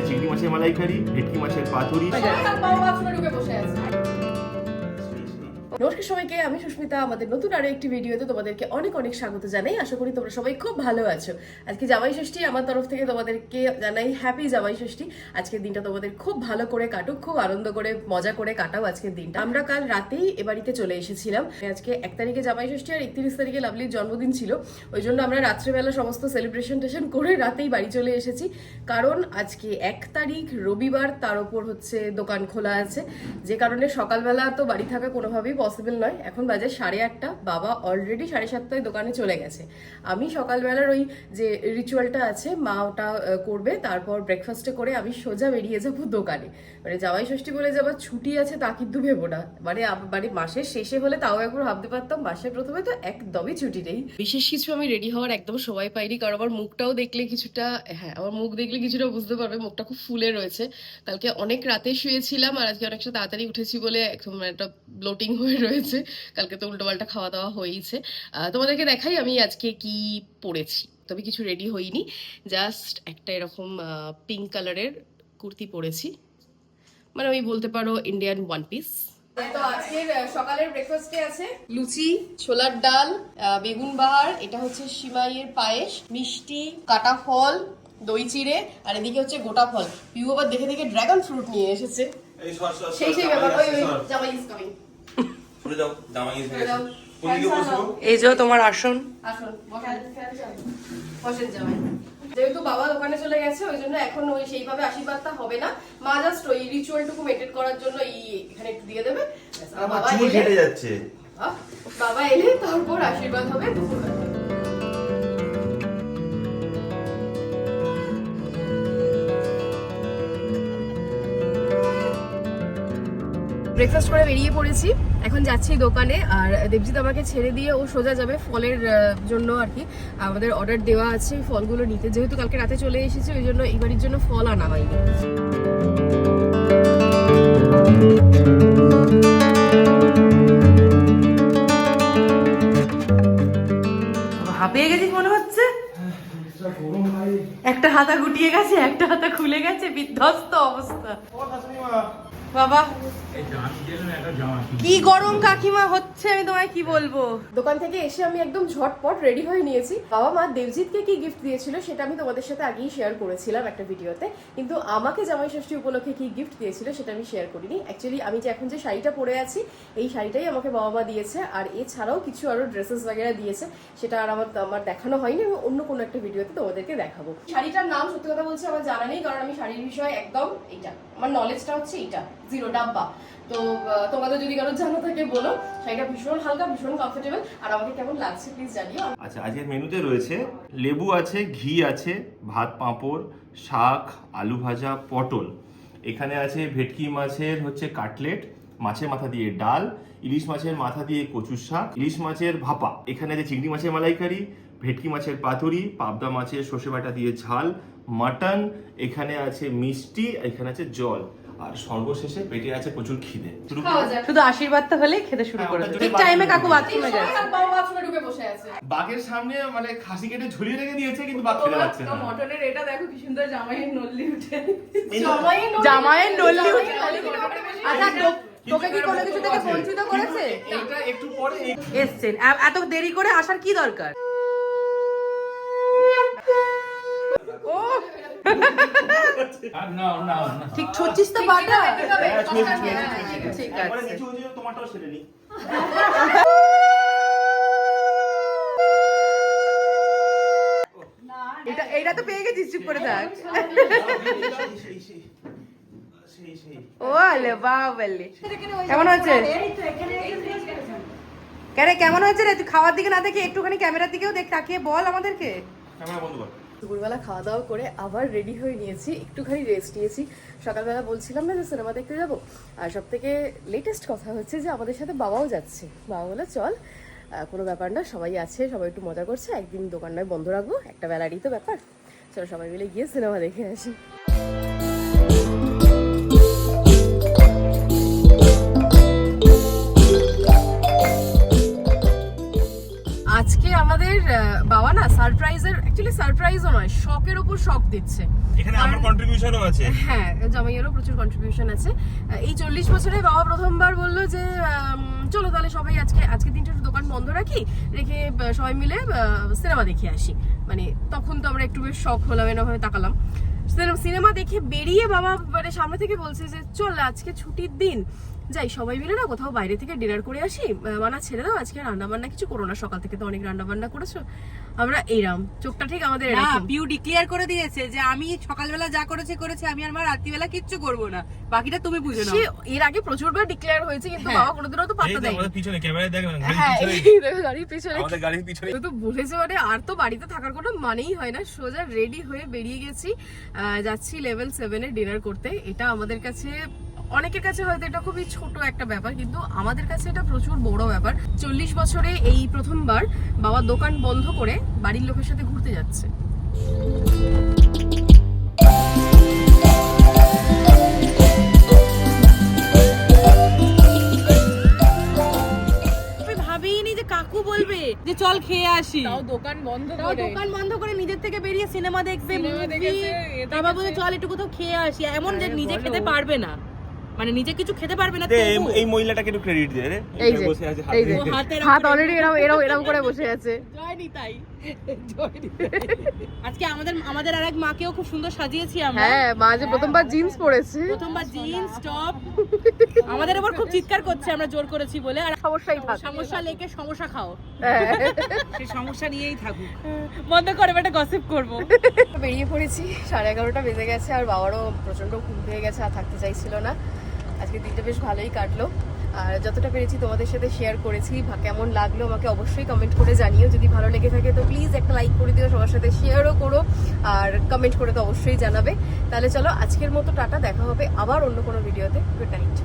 চিংড়ি মাছের মালাইকারি, ভেটকি মাছের পাতুরি। নমস্কার সবাইকে, আমি সুস্মিতা। আমাদের নতুন আরো একটি ভিডিওতে তোমাদেরকে অনেক অনেক স্বাগত জানাই। আশা করি তোমরা সবাই খুব ভালো আছো। আজকে জামাই ষষ্ঠী, আমার তরফ থেকে তোমাদেরকে জানাই হ্যাপি জামাই ষষ্ঠী। আজকের দিনটা তোমাদের খুব ভালো করে কাটুক, খুব আনন্দ করে মজা করে কাটাও আজকের দিনটা। আমরা কাল রাতেই এ বাড়িতে চলে এসেছিলাম। আজকে 1 তারিখে জামাই ষষ্ঠী আর 31 তারিখে লাভলির জন্মদিন ছিল। ওই জন্য আমরা রাত্রেবেলা সমস্ত সেলিব্রেশন করে রাতেই বাড়ি চলে এসেছি। কারণ আজকে 1 তারিখ রবিবার, তার উপর হচ্ছে দোকান খোলা আছে, যে কারণে সকালবেলা তো বাড়ি থাকা কোনোভাবেই পসিবল নয়। এখন বাজে 8:30, বাবা অলরেডি 7:30 দোকানে চলে গেছে। আমি সকালবেলার ওই যে রিচুয়ালটা আছে মা ওটা করবে, তারপর ব্রেকফাস্টে করে আমি সোজা বেরিয়ে যাবো দোকানে। মানে জামাই ষষ্ঠী বলে যাবার ছুটি আছে তা কিন্তু ভেবো না। মানে মাসের শেষে হলে তাও একবার ভাবতে পারতাম, মাসের প্রথমে তো একদমই ছুটি নেই। বিশেষ কিছু আমি রেডি হওয়ার একদম সময় পাইনি, কারণ আমার মুখটাও দেখলে কিছুটা, আমার মুখ দেখলে কিছুটা বুঝতে পারবে মুখটা খুব ফুলে রয়েছে। কালকে অনেক রাতে শুয়েছিলাম আর আজকে অনেকটা তাড়াতাড়ি উঠেছি বলে একদম একটা ব্লোটিং হয়ে রয়েছে। কালকে তো উল্টোপাল্টা খাওয়া দাওয়া হয়েইছে। তোমাদেরকে দেখাই আমি আজকে কি পরেছি। তবে কিছু রেডি হইনি, জাস্ট একটা এরকম পিঙ্ক কালারের কুর্তি পরেছি, মানে ওই বলতে পারো ইন্ডিয়ান ওয়ান পিস। তো আজকের সকালের ব্রেকফাস্টে আছে লুচি, ছোলার ডাল, বেগুন বাহার, এটা হচ্ছে সিমাইয়ের পায়েস, মিষ্টি, কাটা ফল, দই চিড়ে, আর এদিকে হচ্ছে গোটা ফল। পিউ আবার দেখে দেখে ড্রাগন ফ্রুট নিয়ে এসেছে। সেই ব্যাপার। জামাই ইজ কামিং। এই যে তোমার আসন, বসেন জামাই। যেহেতু বাবা দোকানে চলে গেছে ওই জন্য এখন ওই সেইভাবে আশীর্বাদটা হবে না। মা জাস্ট ওই রিচুয়ালটুকু মেনটেন করার জন্য এখানে একটু দিয়ে দেবে। বাবা এলে তারপর আশীর্বাদ হবে দুপুরবেলা। ব্রেকফাস্ট করে বেরিয়ে পড়েছি, এখন যাচ্ছি দোকানে। আর দেবজিৎ আমাকে ছেড়ে দিয়ে ও সোজা যাবে ফলের জন্য আর কি। আমাদের অর্ডার দেওয়া আছে ফলগুলো নিতে, যেহেতু কালকে রাতে চলে এসেছি ওই জন্য এইবারের জন্য ফল আনা হয়নি। হাঁপিয়ে গেছিস মনে হচ্ছে। একটা হাতা গুটিয়ে গেছে, একটা হাতা খুলে গেছে, বিধ্বস্ত অবস্থা। বাবা কি গরম কাকিমা হচ্ছে, আমি তোমায় কি বলবো। দোকান থেকে এসে আমি একদম ঝটপট রেডি হয়ে নিয়েছি। বাবা মা দেবজিৎকে কি গিফট দিয়েছিল সেটা আমি তোমাদের সাথে আগেই শেয়ার করেছিলাম একটা ভিডিওতে, কিন্তু আমাকে জামাই ষষ্ঠী উপলক্ষে কি গিফট দিয়েছিল সেটা আমি শেয়ার করিনি। অ্যাকচুয়ালি আমি যে এখন যে শাড়িটা পরে আছি এই শাড়িটাই আমাকে বাবা মা দিয়েছে, আর এছাড়াও কিছু আরো ড্রেসেস বাগেরা দিয়েছে, সেটা আর আমার দেখানো হয়নি। আমি অন্য কোনো একটা ভিডিওতে তোমাদেরকে দেখাবো। শাড়িটার নাম সত্যি কথা বলছি আমার জানা নেই, কারণ আমি শাড়ির বিষয়ে একদম এইটা, আমার নলেজটা হচ্ছে এইটা জিরো ডাব্বা। তো তোমাদের যদি কারো জানা থাকে বলো। শাড়িটা ভীষণ হালকা, ভীষণ কমফোর্টেবল, আর আমাকে কেমন লাগছে প্লিজ জানিও। আচ্ছা, আজকের মেনুতে রয়েছে লেবু আছে, ঘি আছে, ভাত, পাঁপড়, শাক, আলু ভাজা, পটল। এখানে আছে ভেটকি মাছের হচ্ছে কাটলেট, মাছের মাথা দিয়ে ডাল, ইলিশ মাছের মাথা দিয়ে কচুর শাক, ইলিশ মাছের ভাপা। এখানে আছে চিংড়ি মাছের মালাইকারি, ভেটকি মাছের পাতুরি, পাবদা মাছের সর্ষে বাটা দিয়ে ঝাল, মাটন, এখানে আছে মিষ্টি, এখানে আছে জল, আর সর্বশেষে পেটে আছে প্রচুর খিদে। শুধু আশীর্বাদটা হলেই খেতে শুরু করে দেবে। ঠিক টাইমে কাকু বাথরুমে যায়, বাথরুমে ঢুকে বসে আছে। বাঘের সামনে মানে খাসি কেটে ঝুলিয়ে রেখে দিয়েছে, কিন্তু বাঘ খেতে পারছে না। মটনের এটা দেখো কি সুন্দর জামাইয়ের নল্লি উঠে। জামাইয়ের নল্লি উঠে। আচ্ছা তোকে কি কোনো কিছু থেকে বঞ্চিত করেছে? এটা একটু পরে এসছেন, এত দেরি করে আসার কি দরকার? ঠিক ছুটছিস তো পাটা। ঠিক আছে, তোমারটাও সেরে নি। এইটা তো পেয়ে গেছিস, চুপ করে থাক। ও আলে বাবলে, কেমন হয়েছে? কেমন হয়েছে রে? তুই খাওয়ার দিকে না দেখে একটুখানি ক্যামেরার দিকেও দেখ, তাকিয়ে বল আমাদেরকে। দুপুরবেলা খাওয়া দাওয়া করে আবার রেডি হয়ে নিয়েছি, একটুখানি রেস্ট নিয়েছি। সকালবেলা বলছিলাম না যে সিনেমা দেখতে যাবো, আর সব থেকে লেটেস্ট কথা হচ্ছে যে আমাদের সাথে বাবাও যাচ্ছে। বাবা বলে চল, কোনো ব্যাপার না, সবাই আছে, সবাই একটু মজা করছে, একদিন দোকান নয় বন্ধ রাখবো, একটা বেলারই তো ব্যাপার, চলো সবাই মিলে গিয়ে সিনেমা দেখে আসি। আজকে আমাদের বাবা না সারপ্রাইজের অ্যাকচুয়ালি সারপ্রাইজও নয়, শখের উপর শখ দিচ্ছে। এখানে আমার কন্ট্রিবিউশনও আছে। হ্যাঁ, জামাইয়েরও প্রচুর কন্ট্রিবিউশন আছে। এই 40 বছরে বাবা প্রথমবার বললো যে চলো তাহলে সবাই আজকে দিনটা একটু দোকান বন্ধ রাখি, রেখে সবাই মিলে সিনেমা দেখে আসি। মানে তখন তো আমরা একটু বেশ শখ হলাম, এরকম তাকালাম। সিনেমা দেখে বেরিয়ে বাবা মানে সামনে থেকে বলছে যে চল আজকে ছুটির দিন, যাই সবাই মিলে না কোথাও বাইরে থেকে ডিনার করে আসি। মানা ছেড়ে দাও, আজকে রান্না বান্না কিছু করো না, সকাল থেকে তো অনেক রান্না বান্না করেছো। আমরা এইরাম চোখটা ঠিক আমাদের না, এরকম। পিউ ডিক্লেয়ার করে দিয়েছে যে আমি সকালবেলা যা করেছি আমি আর মা রাত্রিবেলা কিচ্ছু করবো না, বাকিটা তুমি বুঝে নাও। সে এর আগে প্রচুরবার ডিক্লেয়ার হয়েছে, কিন্তু বাবা কোনোদিনও তো পাত্তা দেয়নি। আমাদের পিছনে ক্যামেরায় দেখবেন, হ্যাঁ, এই দেখো গাড়ির পিছনে আমাদের গাড়ির পিছনে তো বলেছে মানে আর তো বাড়িতে থাকার কোনো মানেই হয় না। সোজা রেডি হয়ে বেরিয়ে গেছি, যাচ্ছি লেভেল 7 এ ডিনার করতে। এটা আমাদের কাছে, অনেকের কাছে হয়তো এটা খুবই ছোট একটা ব্যাপার, কিন্তু আমাদের কাছে এটা প্রচুর বড় ব্যাপার। 40 বছরে এই প্রথমবার বাবা দোকান বন্ধ করে বাড়ির লোকের সাথে ঘুরতে যাচ্ছে। ভাবিনি যে কাকু বলবে যে চল খেয়ে আসি, তাও দোকান বন্ধ তাও দোকান বন্ধ করে নিজের থেকে বেরিয়ে সিনেমা দেখবে, তারপর বলে চল একটু কোথাও খেয়ে আসি। এমন যে নিজে খেতে পারবে না, মানে নিজে কিছু খেতে পারবে না। এই মহিলাটাকে একটু ক্রেডিট দে রে, এই যে, বসে আছে এই যে, হাতে হাত অলরেডি এরকম করে বসে আছে। জয়নি তাই আজকে আমাদের আরেক মাকেও খুব সুন্দর সাজিয়েছি আমরা। হ্যাঁ, মা যে প্রথমবার জিন্স পরেছে, প্রথমবার জিন্স টপ, আমাদের উপর খুব চিৎকার করছে আমরা জোর করেছি বলে। আর সমস্যাই থাক, সমস্যা লেকে সমস্যা খাও, হ্যাঁ। সেই সমস্যা নিয়েই থাকুক, বন্ধ করে একটা গসিপ করব। বেরিয়ে পড়েছি, 11:30 বেজে গেছে, আর বাবারও প্রচন্ড ঘুম পেয়ে গেছে, আর থাকতে চাইছিল না। আজকে দিনটা বেশ ভালোই কাটলো, আর যতটা পেরেছি তোমাদের সাথে শেয়ার করেছি। কেমন লাগলো আমাকে অবশ্যই কমেন্ট করে জানিও। যদি ভালো লেগে থাকে তো প্লিজ একটা লাইক করে দিও, সবার সাথে শেয়ারও করো, আর কমেন্ট করে তো অবশ্যই জানাবে। তাহলে চলো আজকের মতো টাটা, দেখা হবে আবার অন্য কোনো ভিডিওতে। Good night.